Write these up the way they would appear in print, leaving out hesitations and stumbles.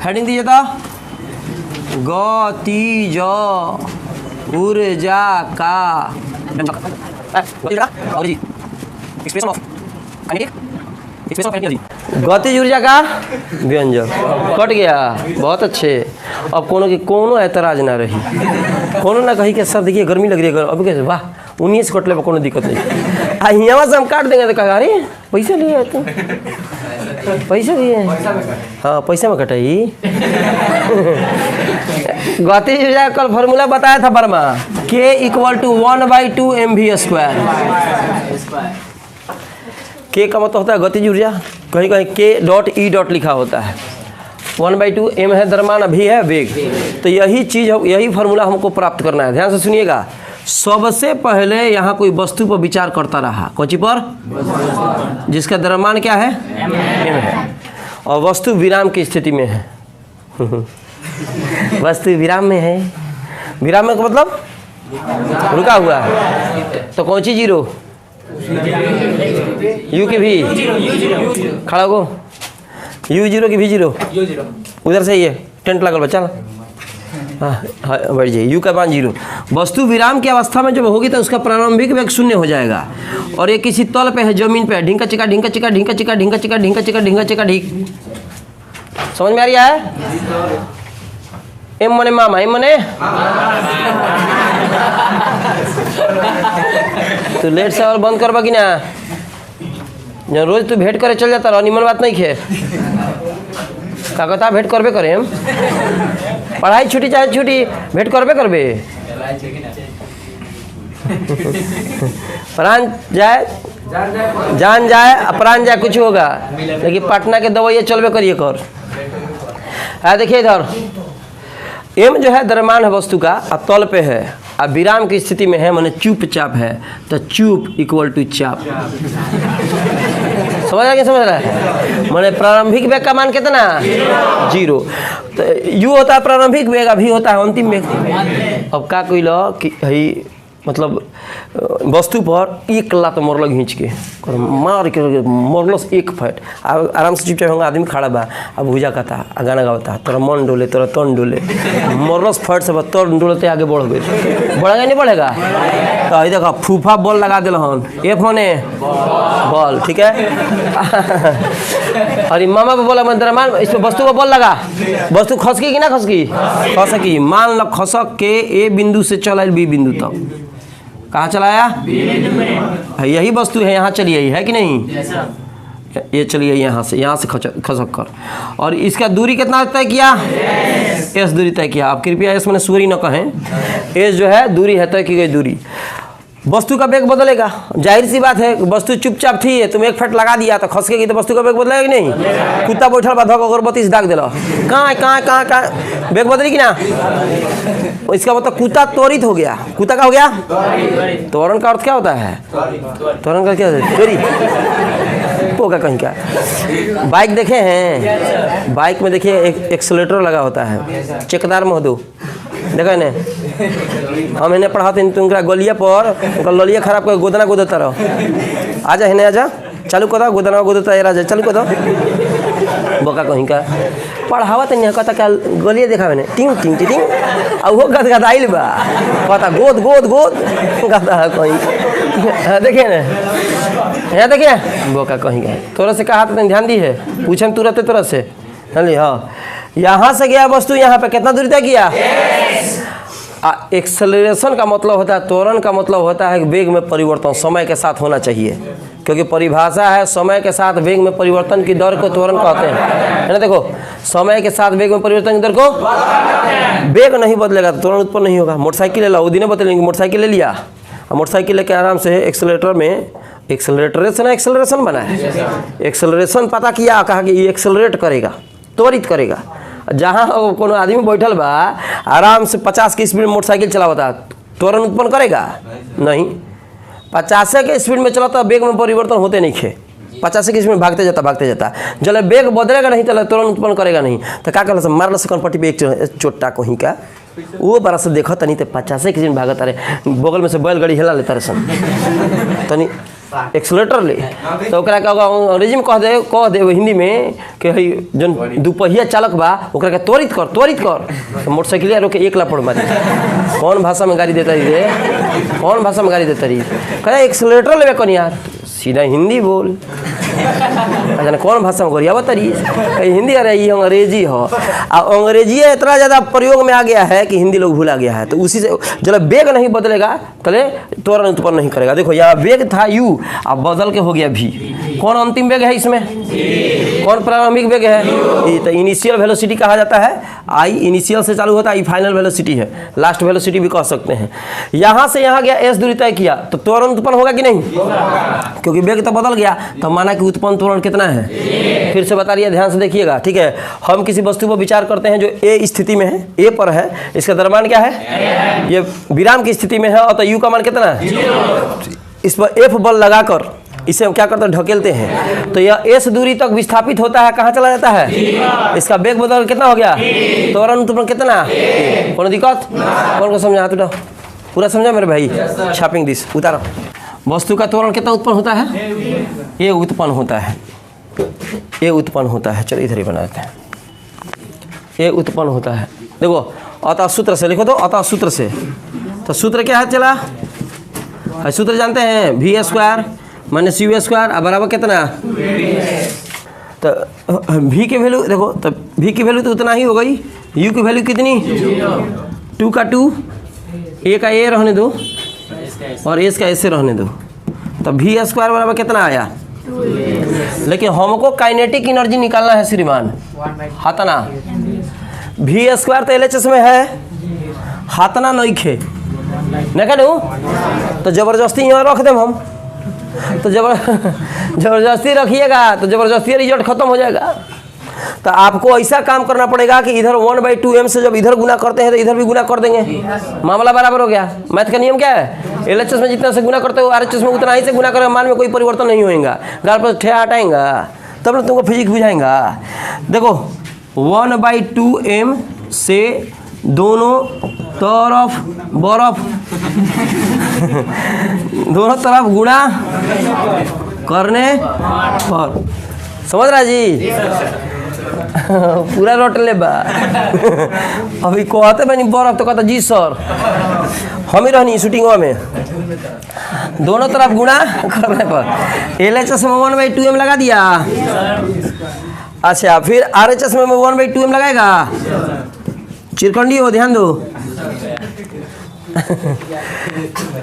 Heading दीजिए तो गतिज ऊर्जा का गतिज ऊर्जा का व्यंजक। कट गया, बहुत अच्छे। अब कोनो ऐतराज ना रही, कोनो ना कही कि सर देखिए गर्मी लग रही है, अब कैसे वाह 19 कट ले कोनो दिक्कत नहीं। यहाँ से हम काट देंगे तो कहा अरे पैसा लिए तो पैसा दिए, हाँ पैसा में कटाई। गतिज ऊर्जा कल फॉर्मूला बताया था वर्मा, K = 1/2 mv²। K का मतलब होता है गतिज ऊर्जा, कहीं कहीं K.E. लिखा होता है। 1/2 m है द्रव्यमान, अभी है वेग। तो यही चीज़, यही फार्मूला हमको प्राप्त करना है। ध्यान से सुनिएगा। सबसे पहले यहाँ कोई वस्तु पर विचार करता रहा, कौन सी पर, जिसका द्रव्यमान क्या है, m है, और वस्तु विराम की स्थिति में है। वस्तु विराम में है, विराम में का मतलब रुका हुआ है, तो कौन सी जीरो, यू की भी खड़ा हो, यू जीरो की भी जीरो, उधर से ये टेंट लगल बच्चा ना, हाँ बैठ जाइए। यू का मान जीरो। वस्तु विराम की अवस्था में जब होगी तो उसका प्रारंभिक वेग 0 हो जाएगा, और ये किसी तल पे है, जमीन पे है, ढिंका चिका ढिंका चिका ढिंका चिका ढिंका चिका ढिंका चिका ढिंका चिका ढिंक। समझ में आ रही है? एम मने मामा, एम मने तो लेट से और बंद करबा कि ना, जब रोज तू भेंट करे चल जाता रहो, निमन बात नहीं खे का कहता भेंट करबे करे, हम पढ़ाई छुट्टी चाहे छुट्टी भेंट करबे करबे। प्राण जाए जान जाए अपरान जाए कुछ होगा, लेकिन पटना के दवाइयाँ चलबे करिए कर। देखिए इधर एम जो है द्रव्यमान है वस्तु का, अब तल पे है, अब विराम की स्थिति में है, माने चुपचाप है, तो चुप = चाप। समझ रहा है, समझ रहा है? माने प्रारंभिक वेग का मान कितना, 0। तो यू होता है प्रारंभिक वेग, अभी होता है अंतिम वेग। अब का कोई लो कि हई मतलब वस्तु पर एक लात मोरल घींच के मार के मोरलस एक फट, आराम से चुपचाप होगा, आदमी खड़ा बा, अब भूजा कहता गाना गाता, तोरा मन डोले तोरा तन डोले, मोरलस फट से तन डोलते आगे बढ़ गए, बढ़ेगा नहीं बढ़ेगा? तो ये देखो फूफा बॉल लगा दिल हन, F1 बॉल, ठीक है। अरे मामा पे बोला मैं द्रव्यमान, इस पर वस्तु को बॉल लगा, वस्तु खसकी कि ना खसकी, खसकी। मान लो खसक के A बिंदु से चला B बिंदु तक, कहाँ चलाया, यही वस्तु है, यहाँ चली आई है कि नहीं, ये चली आई यहाँ से खसक कर, और इसका दूरी कितना तय किया, S दूरी तय किया। आप कृपया S मैंने सूरी न कहें, S जो है दूरी है, तय की गई दूरी। वस्तु का वेग बदलेगा, जाहिर सी बात है, वस्तु चुपचाप थी, तुम एक फट लगा दिया तो खसकेगी, तो वस्तु का वेग बदलेगा कि नहीं? कुत्ता बैठल बा धक अगरबत्ती से दाग दिला, कहाँ वेग बदली कि ना? इसका मतलब कुत्ता त्वरित हो गया। कुत्ता का हो गया त्वरण का अर्थ क्या होता है, त्वरण का क्या चोरी होगा कहीं का। बाइक देखे हैं, बाइक में देखिए एक एक्सेलेरेटर लगा होता है, चेकदार महोदय देखो ने, हम इन्हें पढ़ाते हैं, तुमका गोलिया पर उनका लोलिया खराब कर गोदना गोदता रहो, आजा है आजा चालू करो, गोदना गोदता है राजा चालू करो, बोका कहीं का पढ़ावा तो नहीं कहता क्या गोलिया देखा मैंने टिंग टिंग टिंग, और वो गद आइल बा कहता गोद गोद गोद कहता है कहीं, देखिए ना यहाँ देखिए बोका कहीं का, तोरा से कहा तो ध्यान दी है, पूछे तुरंत तोरा से, चलिए हाँ यहाँ से गया वस्तु यहाँ पे कितना दूरी तय किया। एक्सेलरेशन का मतलब होता है, त्वरण का मतलब होता है वेग में परिवर्तन समय के साथ होना चाहिए, क्योंकि परिभाषा है समय के साथ वेग में परिवर्तन की दर को त्वरण कहते हैं, है ना। देखो समय के साथ वेग में परिवर्तन की दर को, वेग नहीं बदलेगा तो त्वरण उत्पन्न नहीं होगा। मोटरसाइकिल ले लो, वो दिन बदलेंगे, मोटरसाइकिल ले लिया, मोटरसाइकिल लेके आराम से एक्सेलरेटर में एक्सेलरेशन बना है, एक्सेलरेशन पता किया, कहा कि ये एक्सेलरेट करेगा, त्वरित करेगा। जहाँ कोनो आदमी बैठल बा आराम से 50 की स्पीड में मोटरसाइकिल चलावता, त्वरण उत्पन्न करेगा नहीं। 50 के स्पीड में चलाता वेग में परिवर्तन होते नहीं खे, 50 की स्पीड में भागते जाता, जब वेग बदलेगा नहीं तो त्वरण उत्पन्न करेगा नहीं। तो क्या कर मारल सकन पट्टी पे एक चोटा कहीं का, वो बड़ा से देखा तनी तो 50 की स्पीड में भागता रहे, बगल में से बैलगाड़ी हिला लेता रहे सन, तनी एक्सलेटर ले तो ओकरा के अंग्रेजी में कह दे हिंदी में कि हई जन दुपहिया चालक बा ओकरा के त्वरित कर तो मोटरसाइकिल रोके एक लापड़ मारी। कौन भाषा में गाड़ी देता रे, कौन भाषा में गाड़ी देता रही? कहे एक्सलेटर लेवे कौन यार, सीधा हिंदी बोल। अच्छा कौन भाषा में गोरिया बतारी हिंदी, अरे ये अंग्रेजी हो। अंग्रेजी इतना ज़्यादा प्रयोग में आ गया है कि हिंदी लोग भूला गया है। तो उसी से जब वेग नहीं बदलेगा तले त्वरण उत्पन्न नहीं करेगा। देखो यहाँ वेग था यू, अब बदल के हो गया भी। कौन अंतिम वेग है इसमें? कौन प्रारंभिक वेग है? तो इनिशियल वेलोसिटी कहा जाता है। आई इनिशियल से चालू होता है, आई फाइनल वेलोसिटी है, लास्ट वेलोसिटी भी कह सकते हैं। यहाँ से यहाँ गया एस दूरी तय किया तो त्वरण उत्पन्न होगा कि नहीं? क्योंकि वेग तो बदल गया, तो माना कि उत्पन्न त्वरण कितना है? फिर से बता रही ध्यान से देखिएगा, ठीक है। हम किसी वस्तु पर विचार करते हैं जो ए स्थिति में है, ए पर है, इसका द्रव्यमान क्या है? ये विराम की स्थिति में है, और तो यू का मान कितना है? इस पर एफ बल लगाकर इसे हम क्या करते हैं? ढकेलते हैं, तो यह एस दूरी तक विस्थापित होता है। कहाँ चला जाता है? इसका वेग बदल कितना हो गया? त्वरण उत्पन्न कितना? कौन दिक्कत? कौन को समझा? तो पूरा समझा मेरे भाई? छापिंग दिस उतारो। वस्तु का त्वरण कितना उत्पन्न होता है? ये उत्पन्न होता है, ये उत्पन्न होता है। चलो इधर ही बनाते हैं। ये उत्पन्न होता है, देखो अतः सूत्र से लिखो, तो अतः सूत्र से। तो सूत्र क्या है? चला सूत्र जानते हैं, v square minus u square बराबर कितना? तो वी की वैल्यू देखो, तो वी की वैल्यू तो उतना ही हो गई। यू की वैल्यू कितनी? 2 का 2, ए का ए रहने दो और एस का ऐसे रहने दो। तो वी स्क्वायर बराबर कितना आया? लेकिन हमको काइनेटिक एनर्जी निकालना है श्रीमान। हाथना वी स्क्वायर तो एलएचएस में है, हाथना नहीं खे न कहूँ तो जबरदस्ती यहाँ रख दें हम। तो जबरदस्ती रखिएगा तो जबरदस्ती रिजल्ट खत्म हो जाएगा। तो आपको ऐसा काम करना पड़ेगा कि इधर 1/2m से जब इधर गुना करते हैं तो इधर भी गुना कर देंगे, मामला बराबर हो गया। मैथ का नियम क्या है? एलएचएस में जितना से गुना करते हो आरएचएस में उतना ही से गुना करेगा, मान में कोई परिवर्तन नहीं होगा। गाल पर ठेहा हटाएंगा तब ना तुमको फिजिक्स बुझाएंगा। देखो 1/2m से दोनों तरफ बर्फ दोनों तरफ गुणा करने पर, समझ रहा जी? पूरा रोट ले बा। अभी कहते बनी बर्फ तो कहता जी सर हम ही रहनी शूटिंगवा में। दोनों तरफ गुणा करने पर एलएचएस में 1/2m लगा दिया। अच्छा फिर आरएचएस में 1/2m लगाएगा। चिरकंडी हो, ध्यान दो।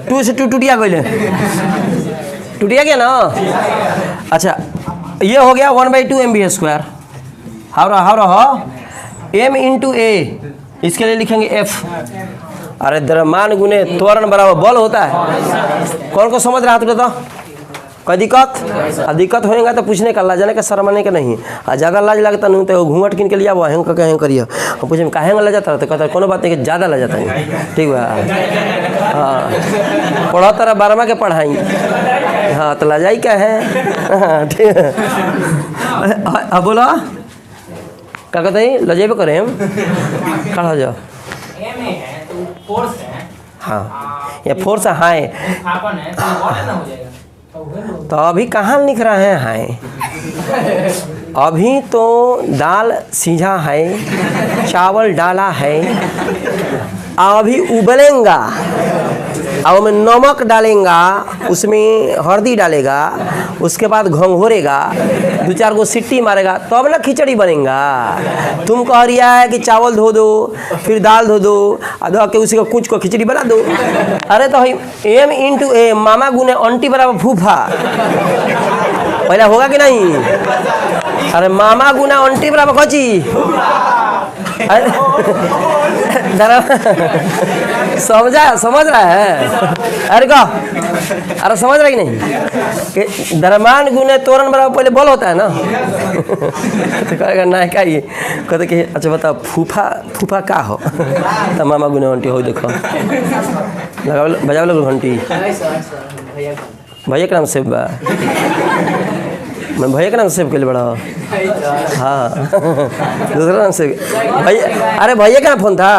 2 से 2 टूटिया गए, टूटिया गया ना। अच्छा ये हो गया 1/2m वी स्क्वायर। हाउ रहा m इंटू ए, इसके लिए लिखेंगे f। अरे द्रव्यमान गुने त्वरण बराबर बल होता है। कौन को समझ रहा था? कोई दिक्कत होएगा तो पूछने का, लाजने का शर्माने का नहीं। ज़्यादा लाज लगता नहीं तो घूंघट किन के लिया वो हेंग का हेंग करिए और पूछे काहे ला जाता है तो कहता कोनो बात नहीं कि ज़्यादा ला जाता है। ठीक बा, हाँ पढ़ा तारा 12वां के पढ़ाई, हाँ तो लाजाई क्या है? ठीक है। अब बोला क्या कहते हैं? लजेबे करें हम खड़ा हो जाओ। हाँ ये फोर्स है, तो अभी कहाँ लिख रहे हैं हाय? अभी तो दाल सीझा है, चावल डाला है, अभी उबलेगा और में नमक डालेगा, उसमें हल्दी डालेगा, उसके बाद घंघोरेगा, 2-4 गो सीटी मारेगा तब ना खिचड़ी बनेगा। तुम कह रिया है कि चावल धो दो फिर दाल धो दो धो के उसी को कुछ को खिचड़ी बना दो। अरे तो m इंटू ए मामा गुने आंटी बराबर फूफा पहले होगा कि नहीं? अरे मामा गुना आंटी बराबर कची समझ रहा है? अरे का अरे समझ रहा कि नहीं कि द्रव्यमान गुने त्वरण बराबर पहले बल होता है ना। तो कहेगा ना क्या ये कहते कि अच्छा बता फूफा का हो? तो मामा गुने आंटी हो, देखो बजाओ लोग घंटी। भैया का नाम सेव बा, मैं भैया का नाम सेव के लिए बड़ा। हाँ दूसरा नाम सेव भैया। अरे भैया का फोन था,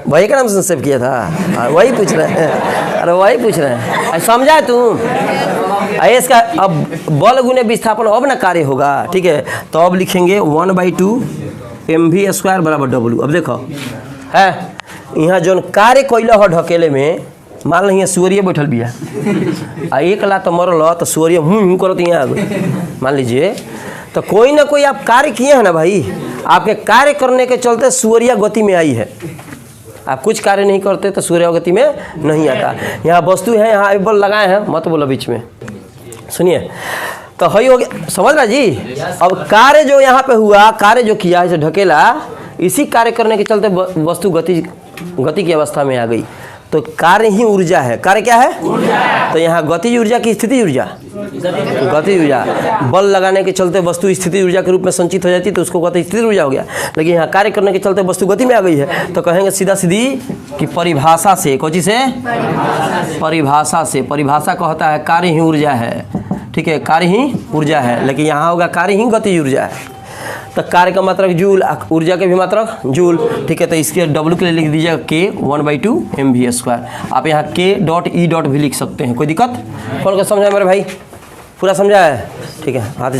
भैया का नाम से सेव किया था। वही पूछ रहे हैं, अरे वही पूछ रहे हैं। समझा तुम? आयस का अब बल गुने विस्थापन अब ना कार्य होगा, ठीक है। तो अब लिखेंगे 1/2 mv² बराबर W। अब देखो है यहाँ जो कार्य कैल हो ढकेले में, मान लो यहाँ सूर्य बैठल बिया आ एक ला तो मरल तो सूर्य करत यहाँ आ गई मान लीजिए, तो कोई ना कोई आप कार्य किए हैं ना भाई, आपके कार्य करने के चलते सूर्य गति में आई है। आप कुछ कार्य नहीं करते तो सूर्य गति में नहीं आता। यहाँ वस्तु है, यहाँ बल लगाए हैं, मत बोलो बीच में, सुनिए। तो हई हो गया, समझ रहा जी। अब कार्य जो यहाँ पे हुआ, कार्य जो किया है ढकेला, इसी कार्य करने के चलते वस्तु गति की अवस्था में आ गई। तो कार्य ही ऊर्जा है। कार्य क्या है? ऊर्जा है। तो यहाँ गतिज ऊर्जा की स्थिति ऊर्जा, गतिज ऊर्जा, बल लगाने के चलते वस्तु स्थिति ऊर्जा के रूप में संचित हो जाती है, तो उसको गति स्थिति ऊर्जा हो गया। लेकिन यहाँ कार्य करने के चलते वस्तु गति में आ गई है, तो कहेंगे सीधा सीधी कि परिभाषा से, कौची से? परिभाषा से। परिभाषा कहता है कार्य ही ऊर्जा है, ठीक है, कार्य ही ऊर्जा है। लेकिन यहाँ होगा कार्य ही गतिज ऊर्जा है। तो कार्य का मात्रक जूल, ऊर्जा के भी मात्रक जूल, ठीक है। तो इसके W के लिए लिख दीजिएगा K 1/2 mv²। आप यहाँ K.E. भी लिख सकते हैं, कोई दिक्कत? कौन को समझा मेरे भाई? पूरा समझा है, ठीक है। हाथ